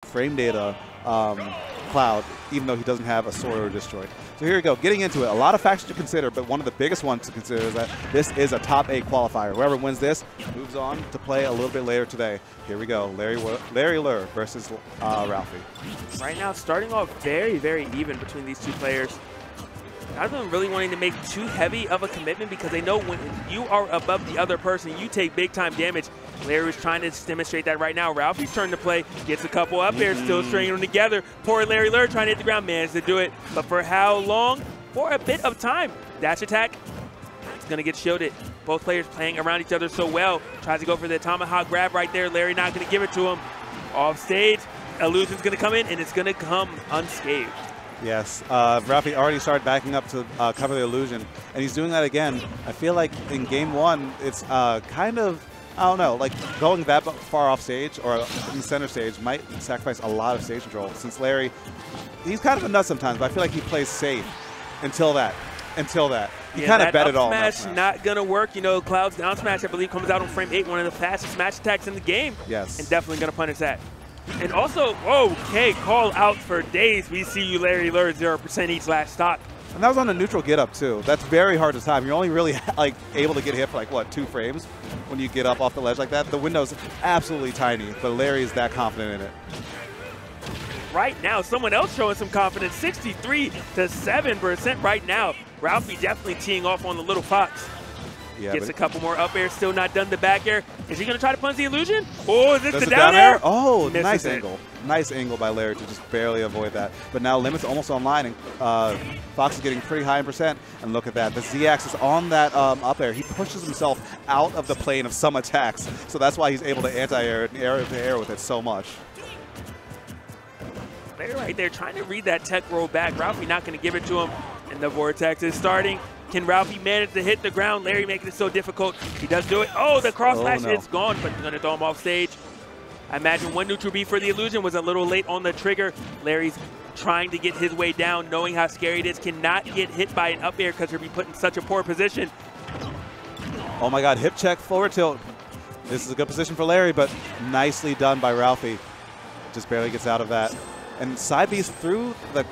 frame data Cloud, even though he doesn't have a sword or a destroy. So here we go, getting into it. A lot of factors to consider, but one of the biggest ones to consider is that this is a top 8 qualifier. Whoever wins this moves on to play a little bit later today. Here we go, Larry Lurr versus Ralphie. Right now, starting off very, very even between these two players. Not even really wanting to make too heavy of a commitment because they know when you are above the other person, you take big time damage. Larry is trying to demonstrate that right now. Ralphie's turn to play, gets a couple up there, still stringing them together. Poor Larry Lurr trying to hit the ground, managed to do it. But for how long? For a bit of time. Dash attack, it's going to get shielded. Both players playing around each other so well. Tries to go for the tomahawk grab right there. Larry not going to give it to him. Off stage, illusion's going to come in, and it's going to come unscathed. Yes, Ralphie already started backing up to cover the illusion, and he's doing that again. I feel like in game 1, it's kind of, I don't know, like going that far off stage or in center stage might sacrifice a lot of stage control, since Larry, he's kind of a nut sometimes, but I feel like he plays safe until that. He kind of bet it all. Smash not going to work. You know, Cloud's down smash, I believe, comes out on frame 8, one of the fastest smash attacks in the game. Yes. And definitely going to punish that. And also, okay, call out for days. We see you, Larry Lurr, 0% each last stock. And that was on a neutral get up too. That's very hard to time. You're only really like able to get hit for like what, 2 frames when you get up off the ledge like that. The window's absolutely tiny, but Larry is that confident in it. Right now, someone else showing some confidence, 63 to 7% right now. Ralphie definitely teeing off on the little fox. Yeah, gets a couple more up air, still not done the back air. Is he going to try to punish the illusion? Oh, is this the down air? Oh, nice angle. Nice angle by Larry to just barely avoid that. But now Limit's almost online, and Fox is getting pretty high in percent. And look at that. The Z-axis on that up air. He pushes himself out of the plane of some attacks. So that's why he's able to anti-air and air with it so much. Larry right there trying to read that tech roll back. Ralphie not going to give it to him. And the vortex is starting. Can Ralphie manage to hit the ground? Larry making it so difficult. He does do it. Oh, the cross slash, it's gone, but going to throw him off stage. I imagine one neutral B for the illusion was a little late on the trigger. Larry's trying to get his way down, knowing how scary it is. Cannot get hit by an up air because he'll be put in such a poor position. Oh my God, hip check, forward tilt. This is a good position for Larry, but nicely done by Ralphie. Just barely gets out of that. And side B's through the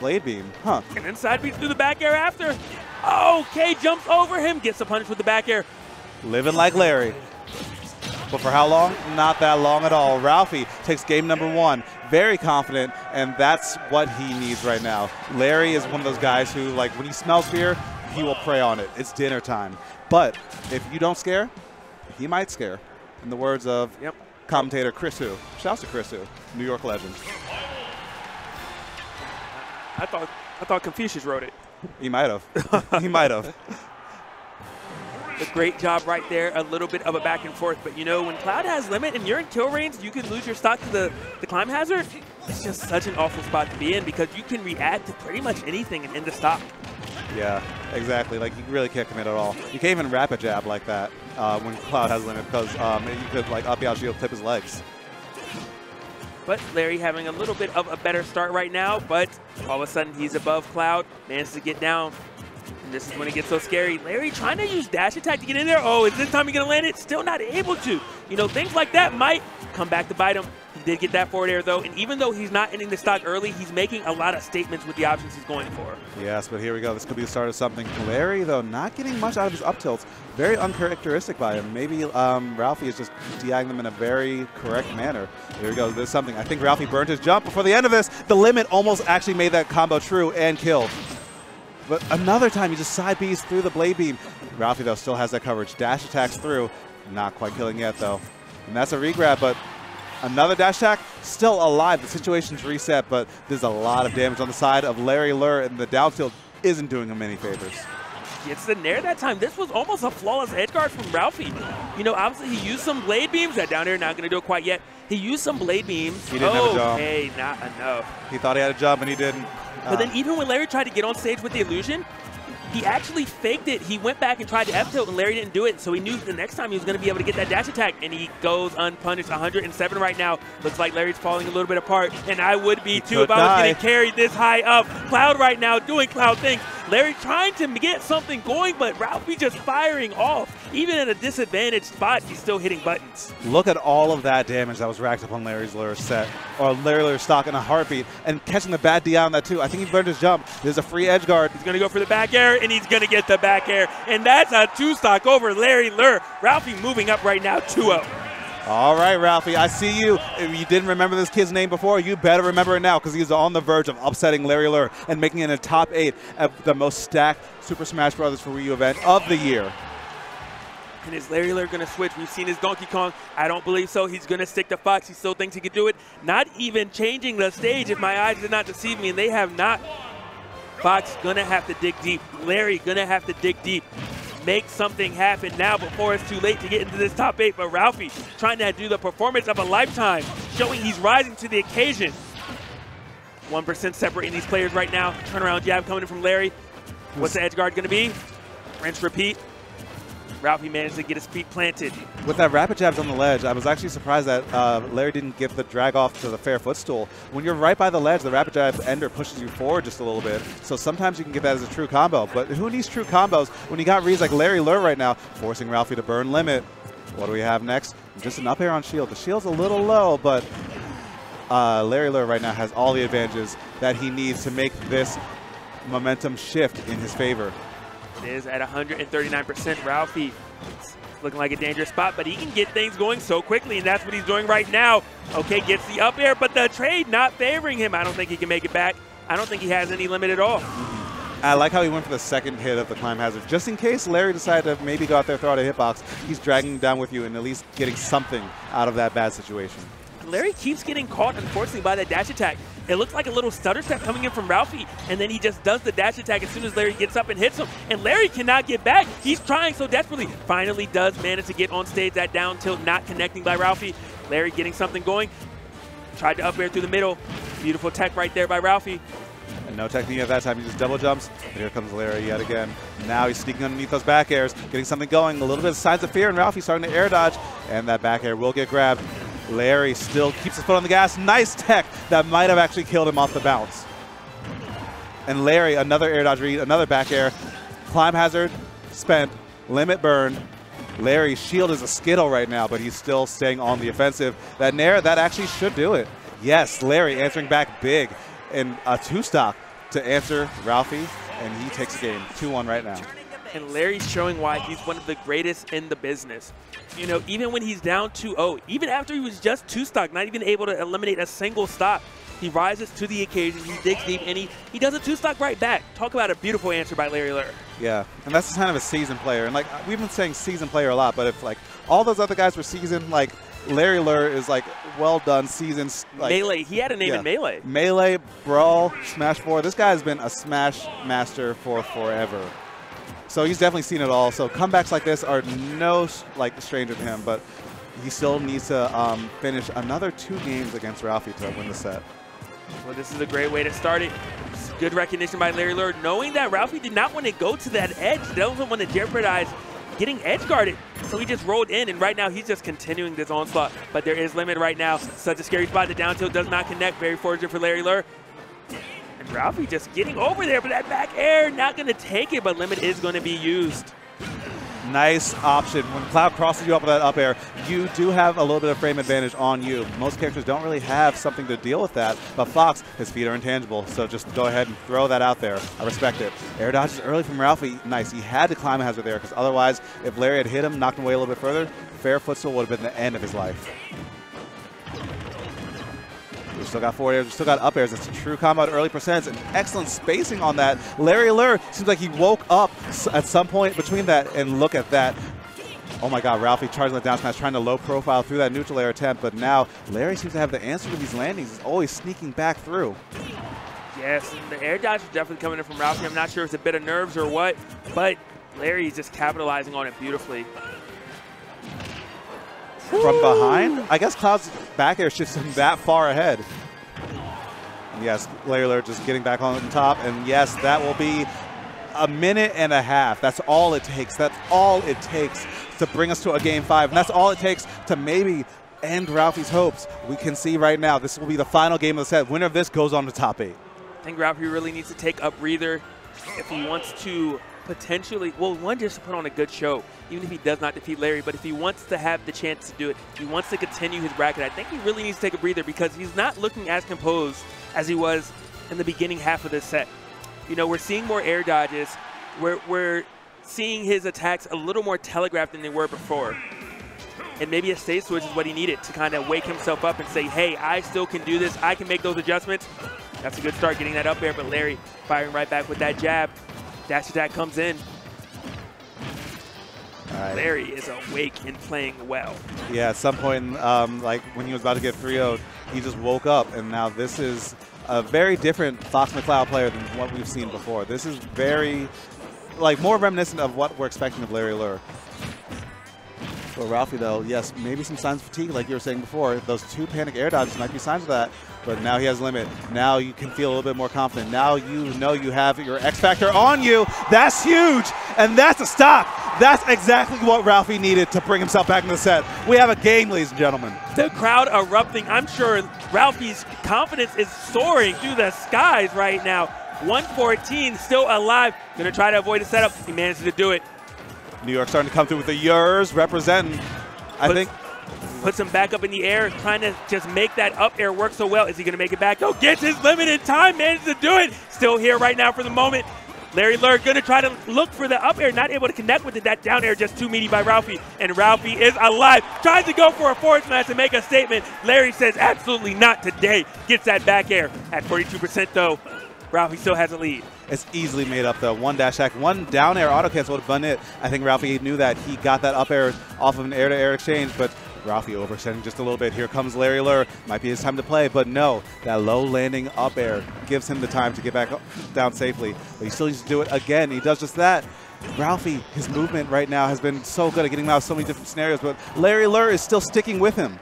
blade beam, huh? And then side beats through the back air after. Okay, jumps over him, gets the punish with the back air. Living like Larry. But for how long? Not that long at all. Ralphie takes game number 1, very confident, and that's what he needs right now. Larry is one of those guys who, like, when he smells fear, he will prey on it. It's dinner time. But if you don't scare, he might scare. In the words of commentator Chris Hu. Shouts to Chris Hu, New York legend. I thought Confucius wrote it. He might have. He might have. A great job right there. A little bit of a back and forth. But, you know, when Cloud has limit and you're in kill range, you can lose your stock to the climb hazard. It's just such an awful spot to be in because you can react to pretty much anything and end the stock. Yeah, exactly. Like, you really can't commit at all. You can't even rapid jab like that when Cloud has limit because you could, like, up out shield, clip his legs. But Larry having a little bit of a better start right now, but all of a sudden he's above Cloud, manages to get down. And this is when it gets so scary. Larry trying to use dash attack to get in there. Oh, is this time he gonna land it? Still not able to. You know, things like that might come back to bite him. He did get that forward air though, and even though he's not ending the stock early, he's making a lot of statements with the options he's going for. Yes, but here we go. This could be the start of something. Larry, though, not getting much out of his up tilts. Very uncharacteristic by him. Maybe Ralphie is just DIing them in a very correct manner. Here we go. There's something. I think Ralphie burned his jump before the end of this. The limit almost actually made that combo true and killed. But another time, he just side B's through the blade beam. Ralphie, though, still has that coverage. Dash attacks through. Not quite killing yet, though. And that's a regrab, but another dash attack, still alive. The situation's reset, but there's a lot of damage on the side of Larry Lurr, and the down tilt isn't doing him any favors. Gets the nair that time. This was almost a flawless edge guard from Ralphie. You know, obviously he used some blade beams. That down there not going to do it quite yet. He used some blade beams. He didn't have a jump. Okay, not enough. He thought he had a jump, and he didn't. But then even when Larry tried to get on stage with the illusion, he actually faked it. He went back and tried to F-tilt, and Larry didn't do it. So he knew the next time he was going to be able to get that dash attack, and he goes unpunished. 107 right now. Looks like Larry's falling a little bit apart, and I would be too if I was getting carried this high up. Cloud right now doing Cloud things. Larry trying to get something going, but Ralphie just firing off. Even in a disadvantaged spot, he's still hitting buttons. Look at all of that damage that was racked up on Larry's Lurr set, or Larry Lurr stock in a heartbeat, and catching the bad DI on that too. I think he learned his jump. There's a free edge guard. He's going to go for the back air, and he's going to get the back air, and that's a 2-stock over Larry Lurr. Ralphie moving up right now, 2-0. All right, Ralphie, I see you. If you didn't remember this kid's name before, you better remember it now because he's on the verge of upsetting Larry Lurr and making it a top 8 of the most stacked Super Smash Bros. For Wii U event of the year. And is Larry Lurr going to switch? We've seen his Donkey Kong. I don't believe so. He's going to stick to Fox. He still thinks he can do it. Not even changing the stage, if my eyes did not deceive me, and they have not. Fox going to have to dig deep. Larry going to have to dig deep. Make something happen now before it's too late to get into this top 8. But Ralphie trying to do the performance of a lifetime, showing he's rising to the occasion. 1% separating these players right now. Turnaround jab coming in from Larry. What's the edge guard going to be? Rinse, repeat. Ralphie managed to get his feet planted. With that rapid jabs on the ledge, I was actually surprised that Larry didn't give the drag off to the fair footstool. When you're right by the ledge, the rapid jab ender pushes you forward just a little bit. So sometimes you can get that as a true combo. But who needs true combos when you got reads like Larry Lurr right now, forcing Ralphie to burn limit? What do we have next? Just an up air on shield. The shield's a little low, but Larry Lurr right now has all the advantages that he needs to make this momentum shift in his favor. It is at 139%. Ralphie looking like a dangerous spot, but he can get things going so quickly, and that's what he's doing right now. Okay, gets the up air, but the trade not favoring him. I don't think he can make it back. I don't think he has any limit at all. I like how he went for the second hit of the climb hazard. Just in case Larry decided to maybe go out there, throw out a hitbox, he's dragging him down with you and at least getting something out of that bad situation. Larry keeps getting caught, unfortunately, by that dash attack. It looks like a little stutter step coming in from Ralphie, and then he just does the dash attack as soon as Larry gets up and hits him. And Larry cannot get back. He's trying so desperately. Finally does manage to get on stage. That down tilt not connecting by Ralphie. Larry getting something going. Tried to up air through the middle. Beautiful tech right there by Ralphie. And no technique at that time. He just double jumps. And here comes Larry yet again. Now he's sneaking underneath those back airs, getting something going. A little bit of signs of fear, and Ralphie starting to air dodge. And that back air will get grabbed. Larry still keeps his foot on the gas. Nice tech that might have actually killed him off the bounce. And Larry, another air dodge read, another back air. Climb hazard, spent, limit burn. Larry's shield is a skittle right now, but he's still staying on the offensive. That nair, that actually should do it. Yes, Larry answering back big in a 2-stock to answer Ralphie, and he takes the game 2-1 right now. And Larry's showing why he's one of the greatest in the business. You know, even when he's down 2-0, even after he was just 2-stock, not even able to eliminate a single stock, he rises to the occasion, he digs deep, and he does a 2-stock right back. Talk about a beautiful answer by Larry Lurr. Yeah, and that's kind of a seasoned player. And like we've been saying seasoned player a lot, but if like all those other guys were seasoned, like Larry Lurr is like well done, seasoned. Like, Melee, he had a name in Melee. Melee, Brawl, Smash 4. This guy has been a Smash master for forever. So he's definitely seen it all. So comebacks like this are no like stranger to him, but he still needs to finish another 2 games against Ralphie to win the set. Well, this is a great way to start it. Good recognition by Larry Lurr, knowing that Ralphie did not want to go to that edge. He doesn't want to jeopardize getting edge guarded. So he just rolled in, and right now he's just continuing this onslaught. But there is limit right now. Such a scary spot. The down tilt does not connect. Very fortunate for Larry Lurr. And Ralphie just getting over there, but that back air not going to take it, but limit is going to be used. Nice option. When Cloud crosses you up with that up air, you do have a little bit of frame advantage on you. Most characters don't really have something to deal with that, but Fox, his feet are intangible, so just go ahead and throw that out there. I respect it. Air dodges early from Ralphie. Nice. He had to climb hazard there, because otherwise, if Larry had hit him, knocked him away a little bit further, fair footstool would have been the end of his life. We still got forward airs, we still got up airs. It's a true combo at early percents and excellent spacing on that. Larry Lurr seems like he woke up at some point between that, and look at that. Oh my God, Ralphie charging the down smash, trying to low profile through that neutral air attempt, but now Larry seems to have the answer to these landings. He's always sneaking back through. Yes, and the air dodge is definitely coming in from Ralphie. I'm not sure if it's a bit of nerves or what, but Larry's just capitalizing on it beautifully. From behind? I guess Cloud's back air shifts him that far ahead. And yes, Larry Lurr just getting back on the top. And yes, that will be a minute and a half. That's all it takes. That's all it takes to bring us to a Game 5. And that's all it takes to maybe end Ralphie's hopes. We can see right now, this will be the final game of the set. Winner of this goes on to top 8. I think Ralphie really needs to take a breather, if he wants to potentially, well, one, just to put on a good show, even if he does not defeat Larry, but if he wants to have the chance to do it, if he wants to continue his bracket, I think he really needs to take a breather because he's not looking as composed as he was in the beginning half of this set. You know, we're seeing more air dodges. We're seeing his attacks a little more telegraphed than they were before. And maybe a stage switch is what he needed to kind of wake himself up and say, hey, I still can do this. I can make those adjustments. That's a good start getting that up air, but Larry firing right back with that jab. Dash attack comes in. Larry is awake and playing well. Yeah, at some point, like when he was about to get 3-0'd, he just woke up, and now this is a very different Fox McCloud player than what we've seen before. This is very, like, more reminiscent of what we're expecting of Larry Lurr. For Ralphie, though, yes, maybe some signs of fatigue, like you were saying before. Those 2 panic air dodges might be signs of that, but now he has limit. Now you can feel a little bit more confident. Now you know you have your X Factor on you. That's huge, and that's a stop. That's exactly what Ralphie needed to bring himself back in the set. We have a game, ladies and gentlemen. The crowd erupting. I'm sure Ralphie's confidence is soaring through the skies right now. 114 still alive. Gonna try to avoid the setup. He managed to do it. New York starting to come through with the Yurs representing. I think puts him back up in the air, trying to just make that up air work so well. Is he going to make it back? Oh, gets his limit in time, manages to do it. Still here right now for the moment. Larry Lurr going to try to look for the up air, not able to connect with it. That down air just too meaty by Ralphie, and Ralphie is alive. Tries to go for a forward smash to make a statement. Larry says absolutely not today. Gets that back air at 42% though. Ralphie still has a lead. It's easily made up though. 1 dash attack, 1 down air auto cancel would have done it. I think Ralphie knew that. He got that up air off of an air-to-air exchange, but Ralphie overextending just a little bit. Here comes Larry Lurr. Might be his time to play, but no. That low landing up air gives him the time to get back down safely. But he still needs to do it again. He does just that. Ralphie, his movement right now has been so good at getting him out of so many different scenarios, but Larry Lurr is still sticking with him.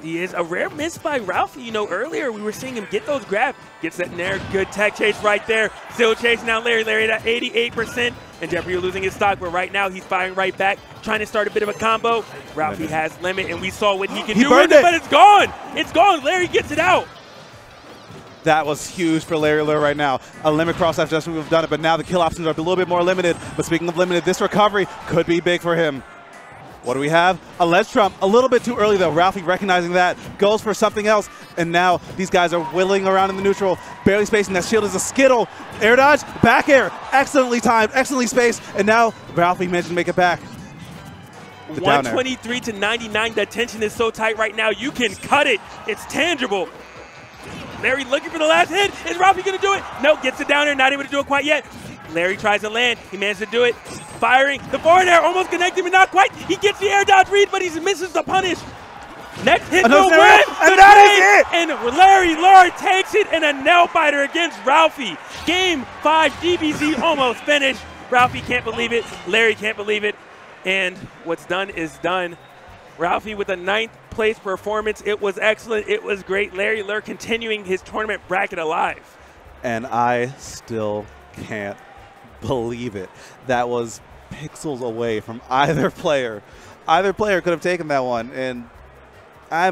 He is a rare miss by Ralphie. You know, earlier we were seeing him get those grabs. Gets that in there. Good tech chase right there. Still chasing down Larry. Larry at 88%. And Jeffrey losing his stock, but right now he's firing right back, trying to start a bit of a combo. Ralphie has limit, and we saw what he can do with it, but it's gone. It's gone. Larry gets it out. That was huge for Larry Lurr right now. A limit cross after just we would have done it, but now the kill options are a little bit more limited. But speaking of limited, this recovery could be big for him. What do we have? A ledge trump. A little bit too early, though. Ralphie recognizing that, goes for something else. And now these guys are whittling around in the neutral, barely spacing. That shield is a skittle. Air dodge, back air. Excellently timed, excellently spaced. And now Ralphie managed to make it back. 123 to 99. The tension is so tight right now. You can cut it. It's tangible. Larry looking for the last hit. Is Ralphie going to do it? No, gets it down there. Not able to do it quite yet. Larry tries to land. He managed to do it. Firing. The forward air almost connected, but not quite. He gets the air dodge read, but he misses the punish. Next hit will win. And that is it. And Larry Lurr takes it in a nail biter against Ralphie. Game 5 DBZ almost finished. Ralphie can't believe it. Larry can't believe it. And what's done is done. Ralphie with a 9th place performance. It was excellent. It was great. Larry Lurr continuing his tournament bracket alive. And I still can't believe it. That was pixels away from either player. Either player could have taken that one. And I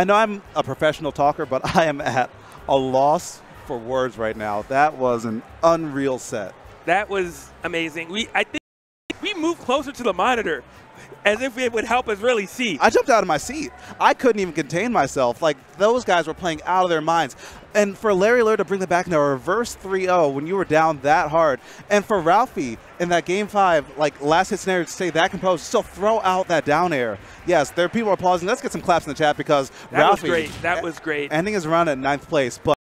know I'm a professional talker, but I am at a loss for words right now. That was an unreal set. That was amazing. I think we moved closer to the monitor as if it would help us really see. I jumped out of my seat. I couldn't even contain myself. Like, those guys were playing out of their minds. And for Larry Lurr to bring that back into a reverse 3-0 when you were down that hard, and for Ralphie in that Game 5, like, last hit scenario to stay that composed, still throw out that down air. Yes, there are people applauding. Let's get some claps in the chat because Ralphie, was great. That was great. Ending his round at 9th place. But